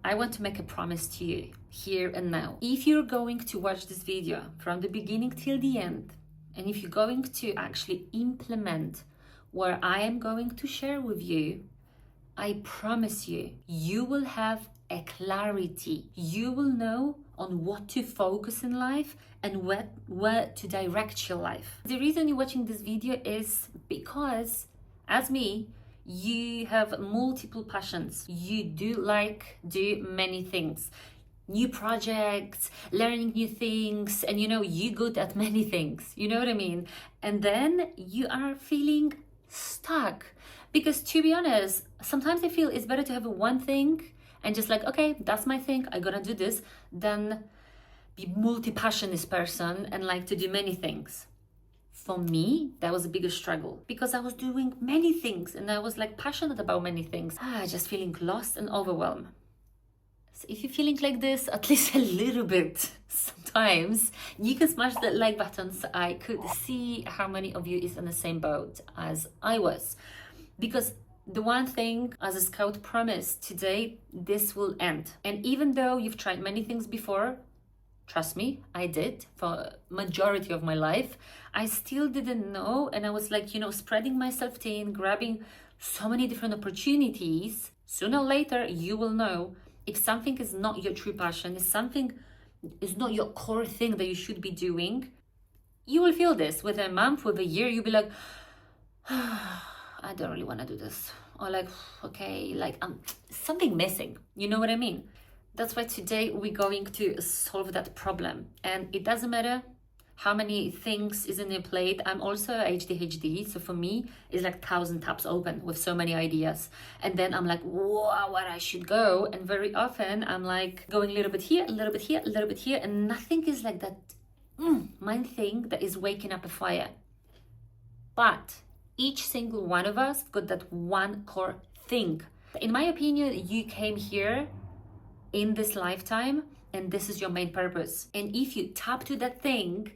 I want to make a promise to you here and now. If you're going to watch this video from the beginning till the end, and if you're going to actually implement what I am going to share with you, I promise you, you will have a clarity. You will know on what to focus in life and where to direct your life. The reason you're watching this video is because, as me, you have multiple passions. You do many things. New projects, learning new things, and you're good at many things. You know what I mean? And then you are feeling stuck. Because to be honest, sometimes I feel it's better to have one thing and just like, okay, that's my thing, I'm gonna do this, than be multi-passionate person and like to do many things. For me, that was a bigger struggle because I was doing many things and I was like passionate about many things. Just feeling lost and overwhelmed. So if you're feeling like this, at least a little bit, sometimes you can smash that like button so I could see how many of you is in the same boat as I was. Because the one thing as a scout promised today, this will end. And even though you've tried many things before, trust me, I did for majority of my life, I still didn't know. And I was like, spreading myself thin, grabbing so many different opportunities. Sooner or later, you will know if something is not your true passion, if something is not your core thing that you should be doing, you will feel this. With a month, with a year, you'll be like, I don't really want to do this. Or like, okay, like something missing. You know what I mean? That's why today we're going to solve that problem. And it doesn't matter how many things is in your plate. I'm also ADHD. So for me, it's like 1,000 tabs open with so many ideas. And then I'm like, wow, where I should go. And very often I'm like going a little bit here, a little bit here, a little bit here. And nothing is like that main thing that is waking up a fire. But each single one of us got that one core thing. In my opinion, you came here in this lifetime and this is your main purpose. And if you tap to that thing,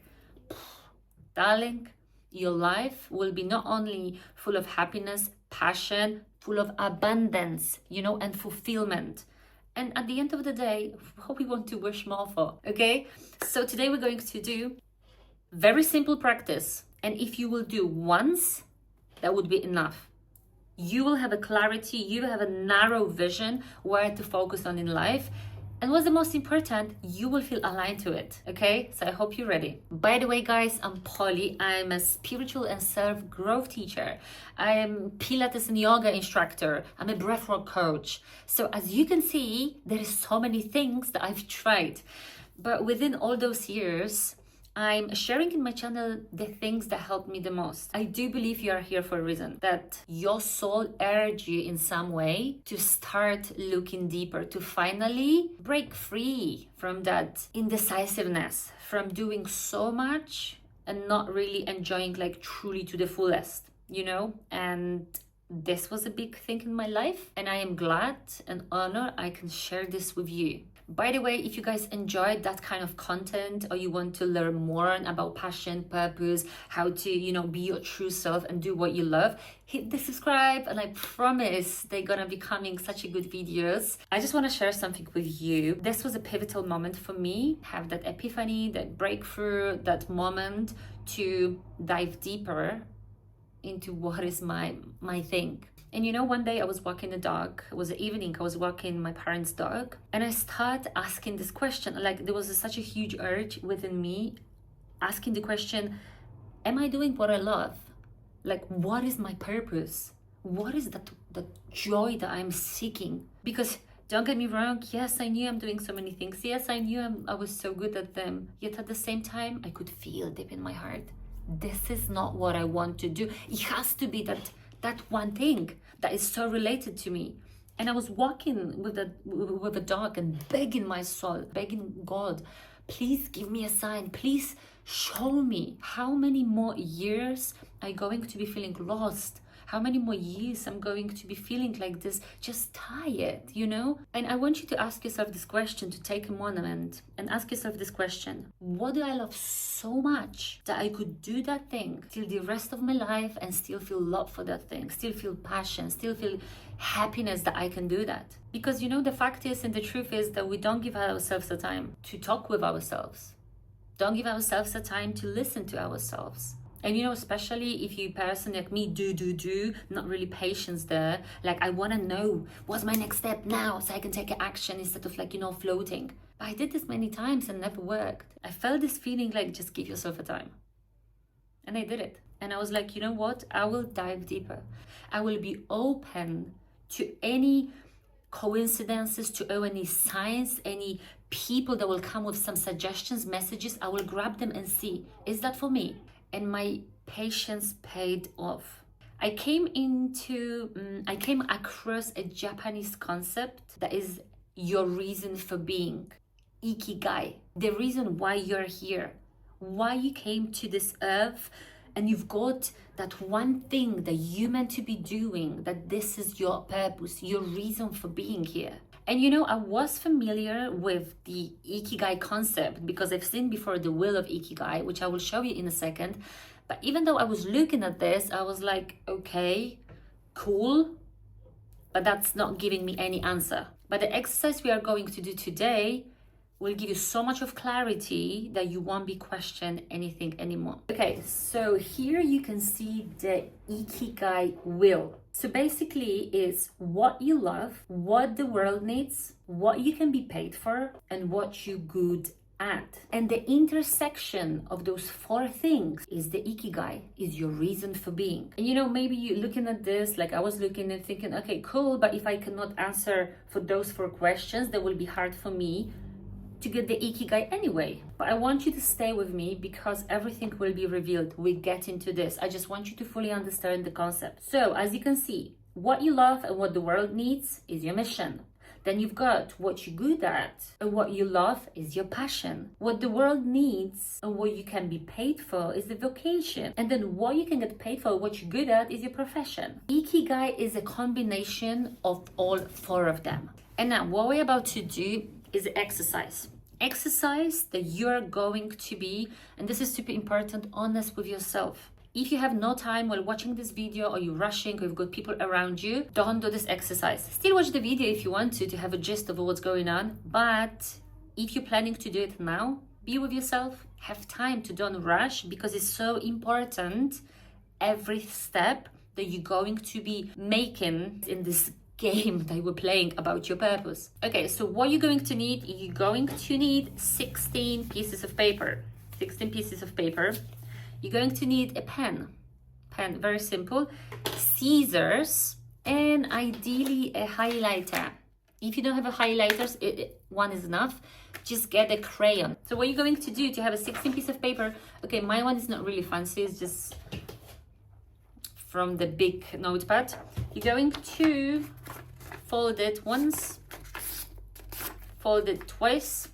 darling, your life will be not only full of happiness, passion, full of abundance, and fulfillment. And at the end of the day, what we want to wish more for, okay? So today we're going to do very simple practice. And if you will do once, that would be enough. You will have a clarity, you will have a narrow vision where to focus on in life. And what's the most important, you will feel aligned to it, okay? So I hope you're ready. By the way, guys, I'm Polly. I'm a spiritual and self-growth teacher. I am Pilates and yoga instructor. I'm a breathwork coach. So as you can see, there is so many things that I've tried. But within all those years, I'm sharing in my channel the things that helped me the most. I do believe you are here for a reason, that your soul urged you in some way to start looking deeper, to finally break free from that indecisiveness, from doing so much and not really enjoying like truly to the fullest, And this was a big thing in my life, and I am glad and honored I can share this with you. By the way, if you guys enjoyed that kind of content or you want to learn more about passion, purpose, how to, be your true self and do what you love, hit the subscribe and I promise they're gonna be coming such a good videos. I just want to share something with you. This was a pivotal moment for me, have that epiphany, that breakthrough, that moment to dive deeper into what is my thing. And one day I was walking the dog. It was the evening. I was walking my parents' dog. And I started asking this question. Like there was such a huge urge within me asking the question, am I doing what I love? Like, what is my purpose? What is that joy that I'm seeking? Because don't get me wrong. Yes, I knew I'm doing so many things. Yes, I knew I was so good at them. Yet at the same time, I could feel deep in my heart, this is not what I want to do. It has to be that one thing that is so related to me. And I was walking with a dog and begging my soul, begging God, please give me a sign. Please show me how many more years I'm going to be feeling lost. How many more years I'm going to be feeling like this, just tired, And I want you to ask yourself this question, to take a moment and ask yourself this question. What do I love so much that I could do that thing till the rest of my life and still feel love for that thing, still feel passion, still feel happiness that I can do that. Because the fact is, and the truth is, that we don't give ourselves the time to talk with ourselves. Don't give ourselves the time to listen to ourselves. And especially if you person like me, not really patience there. Like, I want to know what's my next step now so I can take action instead of floating. But I did this many times and never worked. I felt this feeling like, just give yourself a time. And I did it. And I was like, you know what? I will dive deeper. I will be open to any coincidences, to any signs, any people that will come with some suggestions, messages. I will grab them and see, is that for me? And my patience paid off. I came across a Japanese concept that is your reason for being. Ikigai, the reason why you're here, why you came to this earth, and you've got that one thing that you're meant to be doing, that this is your purpose, your reason for being here. And I was familiar with the Ikigai concept because I've seen before the wheel of Ikigai, which I will show you in a second. But even though I was looking at this, I was like, okay, cool, but that's not giving me any answer. But the exercise we are going to do today will give you so much of clarity that you won't be questioning anything anymore. Okay, so here you can see the Ikigai wheel. So basically it's what you love, what the world needs, what you can be paid for, and what you're good at. And the intersection of those four things is the Ikigai, is your reason for being. And maybe you're looking at this, like I was looking and thinking, okay, cool, but if I cannot answer for those four questions, that will be hard for me to get the Ikigai anyway. But I want you to stay with me because everything will be revealed. We get into this. I just want you to fully understand the concept. So as you can see, what you love and what the world needs is your mission. Then you've got what you're good at, and what you love is your passion. What the world needs and what you can be paid for is the vocation. And then what you can get paid for, what you're good at, is your profession. Ikigai is a combination of all four of them. And now what we're about to do is exercise. Exercise that you're going to be, and this is super important, honest with yourself. If you have no time while watching this video, or you're rushing, or you've got people around you, don't do this exercise. Still watch the video if you want to have a gist of what's going on. But if you're planning to do it now, be with yourself, have time to don't rush, because it's so important every step that you're going to be making in this game that we're playing about your purpose. Okay, so what you're going to need, 16 pieces of paper. 16 pieces of paper. You're going to need a pen, very simple, scissors, and ideally a highlighter. If you don't have a highlighter, one is enough. Just get a crayon. So what you're going to do to have a 16 piece of paper, okay, my one is not really fancy, it's just from the big notepad. You're going to fold it once, fold it twice.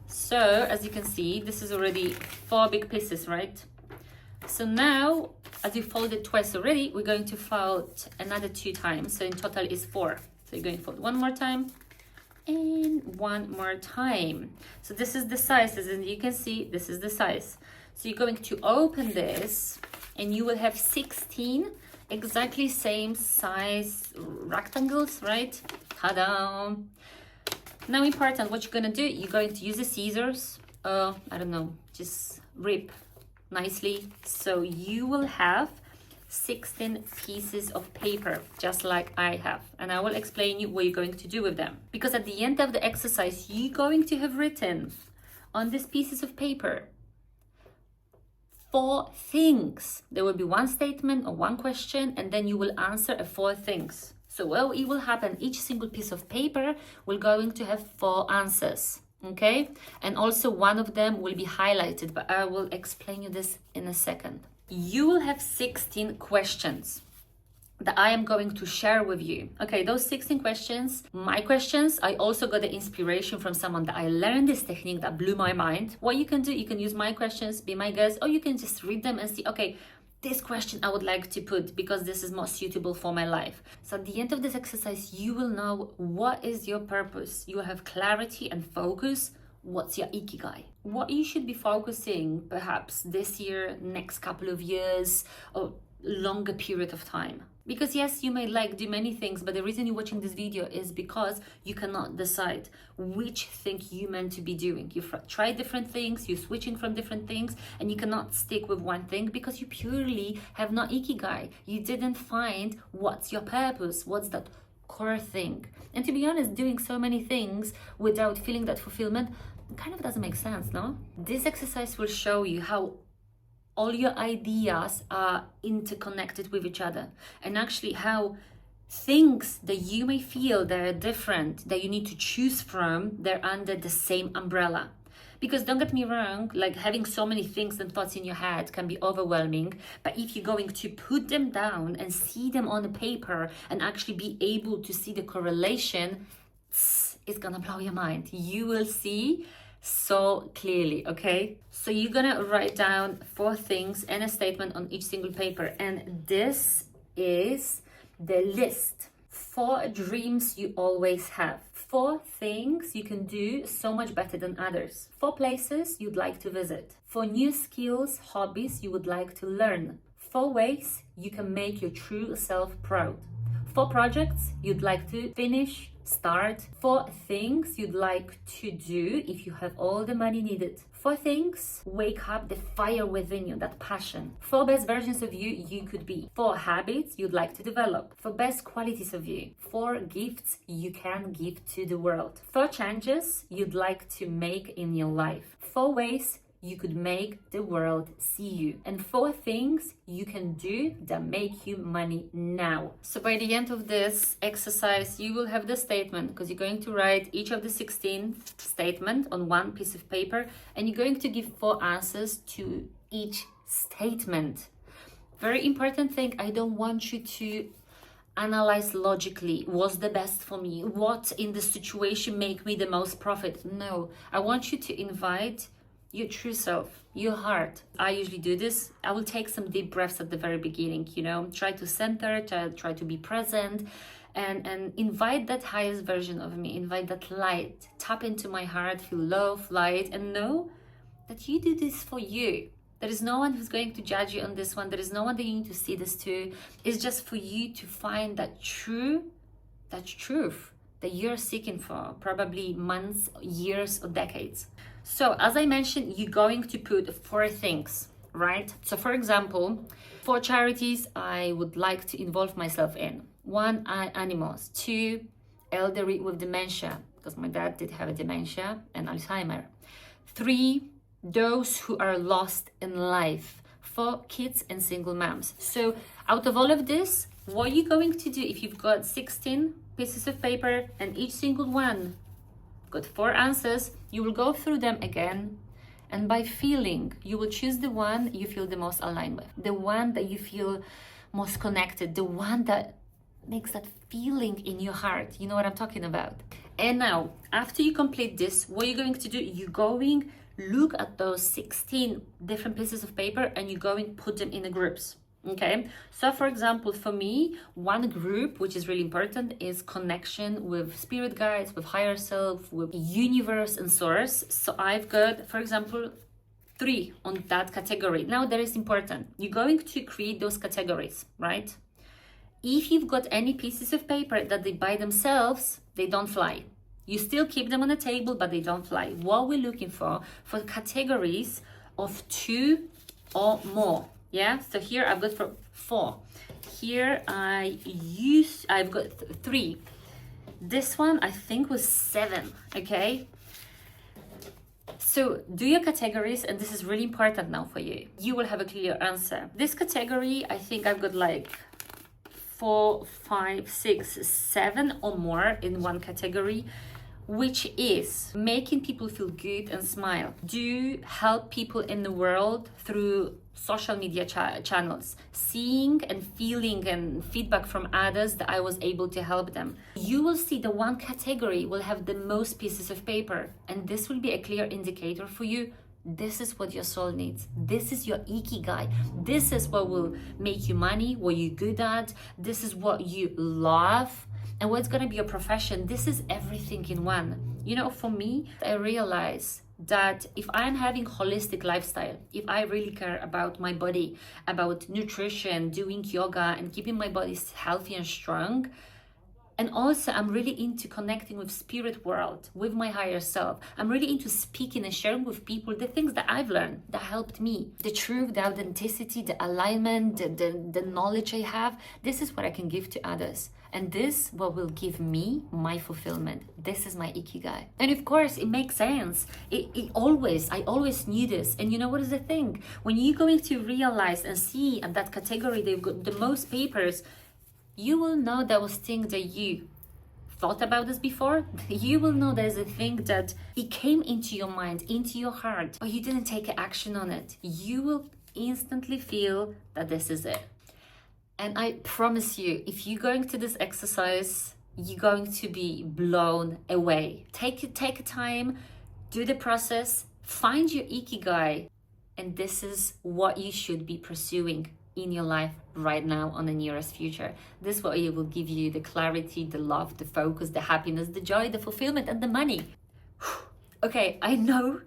So as you can see, this is already 4 big pieces, right? So now, as you fold it twice already, we're going to fold another 2 times. So in total is 4. So you're going to fold one more time and one more time. So this is the size, as you can see, this is the size. So you're going to open this and you will have 16 exactly same size rectangles, right? Ta-da! Now important, what you're gonna do, you're going to use the scissors, I don't know, just rip nicely. So you will have 16 pieces of paper, just like I have. And I will explain you what you're going to do with them. Because at the end of the exercise, you're going to have written on these pieces of paper 4 things. There will be one statement or one question, and then you will answer 4 things. So what it will happen, each single piece of paper will going to have 4 answers, okay? And also one of them will be highlighted, but I will explain you this in a second. You will have 16 questions that I am going to share with you. Okay, those 16 questions, my questions, I also got the inspiration from someone that I learned this technique that blew my mind. What you can do, you can use my questions, be my guest, or you can just read them and see, okay, this question I would like to put because this is more suitable for my life. So at the end of this exercise, you will know what is your purpose. You will have clarity and focus. What's your Ikigai? What you should be focusing perhaps this year, next couple of years, or longer period of time. Because yes, you may like do many things, but the reason you're watching this video is because you cannot decide which thing you meant to be doing. You've tried different things, you're switching from different things, and you cannot stick with one thing because you purely have no Ikigai. You didn't find what's your purpose, what's that core thing. And to be honest, doing so many things without feeling that fulfillment kind of doesn't make sense, no? This exercise will show you how all your ideas are interconnected with each other, and actually how things that you may feel that are different, that you need to choose from, they're under the same umbrella. Because don't get me wrong, like having so many things and thoughts in your head can be overwhelming, but if you're going to put them down and see them on the paper and actually be able to see the correlation, it's gonna blow your mind. You will see so clearly, okay? So you're gonna write down 4 things and a statement on each single paper, and this is the list. 4 dreams you always have. 4 things you can do so much better than others. 4 places you'd like to visit. 4 new skills, hobbies you would like to learn. 4 ways you can make your true self proud. 4 projects you'd like to finish, start. 4 things you'd like to do if you have all the money needed. 4 things wake up the fire within you, that passion. 4 best versions of you could be. 4 habits you'd like to develop. 4 best qualities of you. 4 gifts you can give to the world. 4 changes you'd like to make in your life. 4 ways you could make the world see you, and 4 things you can do that make you money now. So by the end of this exercise, you will have the statement, because you're going to write each of the 16 statement on one piece of paper, and you're going to give 4 answers to each statement. Very important thing, I don't want you to analyze logically what's the best for me, what in the situation make me the most profit. No, I want you to invite your true self, your heart. I usually do this. I will take some deep breaths at the very beginning, try to center, try to be present, and invite that highest version of me, invite that light, tap into my heart, feel love, light, and know that you do this for you. There is no one who's going to judge you on this one. There is no one that you need to see this to. It's just for you to find that truth that you're seeking for, probably months, years, or decades. So as I mentioned, you're going to put 4 things, right? So for example, 4 charities I would like to involve myself in. 1, animals. 2, elderly with dementia, because my dad did have a dementia and Alzheimer. 3, those who are lost in life. 4, kids and single moms. So out of all of this, what are you going to do if you've got 16 pieces of paper and each single one got 4 answers? You will go through them again, and by feeling, you will choose the one you feel the most aligned with, the one that you feel most connected, the one that makes that feeling in your heart. You know what I'm talking about? And now, after you complete this, what you're going to do, you're going look at those 16 different pieces of paper and you're going put them in the groups. Okay, so for example, for me, one group which is really important is connection with spirit guides, with higher self, with universe and source. So I've got, for example, 3 on that category. Now that is important. You're going to create those categories, right? If you've got any pieces of paper that they by themselves, they don't fly. You still keep them on the table, but they don't fly. What we're looking for categories of 2 or more. Yeah, so here I've got 4. Here I've got 3. This one I think was 7, okay? So do your categories, and this is really important now for you. You will have a clear answer. This category, I think I've got like 4, 5, 6, 7 or more in one category, which is making people feel good and smile. Do help people in the world through social media channels, seeing and feeling and feedback from others that I was able to help them. You will see the one category will have the most pieces of paper, and this will be a clear indicator for you. This is what your soul needs. This is your Ikigai. This is what will make you money, what you're good at. This is what you love, and what's going to be your profession. This is everything in one. For me, I realize that if I'm having holistic lifestyle, if I really care about my body, about nutrition, doing yoga and keeping my body healthy and strong, and also I'm really into connecting with spirit world, with my higher self. I'm really into speaking and sharing with people the things that I've learned that helped me. The truth, the authenticity, the alignment, the knowledge I have. This is what I can give to others. And this what will give me my fulfillment. This is my Ikigai. And of course, it makes sense. I always knew this. And you know what is the thing? When you're going to realize and see at that category they've got the most papers, you will know there was things that you thought about this before. You will know there's a thing that it came into your mind, into your heart, but you didn't take action on it. You will instantly feel that this is it. And I promise you, if you're going to this exercise, you're going to be blown away. Take time, do the process, find your Ikigai, and this is what you should be pursuing in your life right now on the nearest future. This is what it will give you the clarity, the love, the focus, the happiness, the joy, the fulfillment, and the money. Okay, I know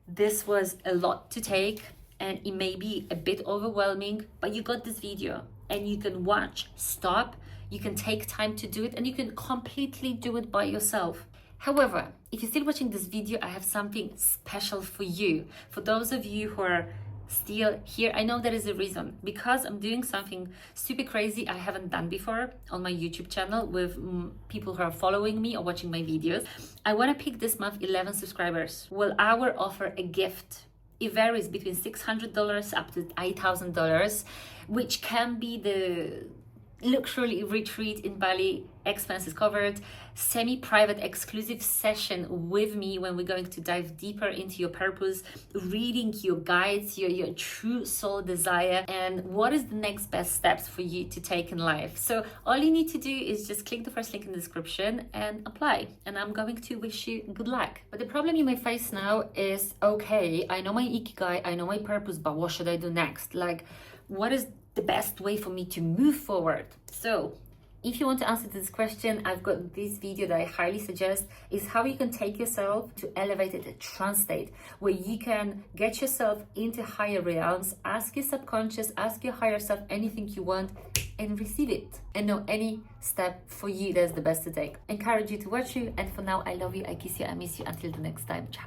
this was a lot to take and it may be a bit overwhelming, but you got this video and you can watch, stop, you can take time to do it, and you can completely do it by yourself. However, if you're still watching this video, I have something special for you. For those of you who are still here, I know there is a reason, because I'm doing something super crazy I haven't done before on my YouTube channel with people who are following me or watching my videos. I want to pick this month 11 subscribers. Well, I will offer a gift. It varies between $600 up to $8,000, which can be the luxury retreat in Bali, expenses covered, semi-private exclusive session with me when we're going to dive deeper into your purpose, reading your guides, your true soul desire, and what is the next best steps for you to take in life. So all you need to do is just click the first link in the description and apply, and I'm going to wish you good luck. But the problem you may face now is, okay, I know my Ikigai, I know my purpose, but what should I do next? Like, what is the best way for me to move forward? So if you want to answer this question, I've got this video that I highly suggest, is how you can take yourself to elevated trance state, where you can get yourself into higher realms, ask your subconscious, ask your higher self anything you want, and receive it, and know any step for you that's the best to take. Encourage you to watch you, and for now, I love you, I kiss you, I miss you. Until the next time, ciao.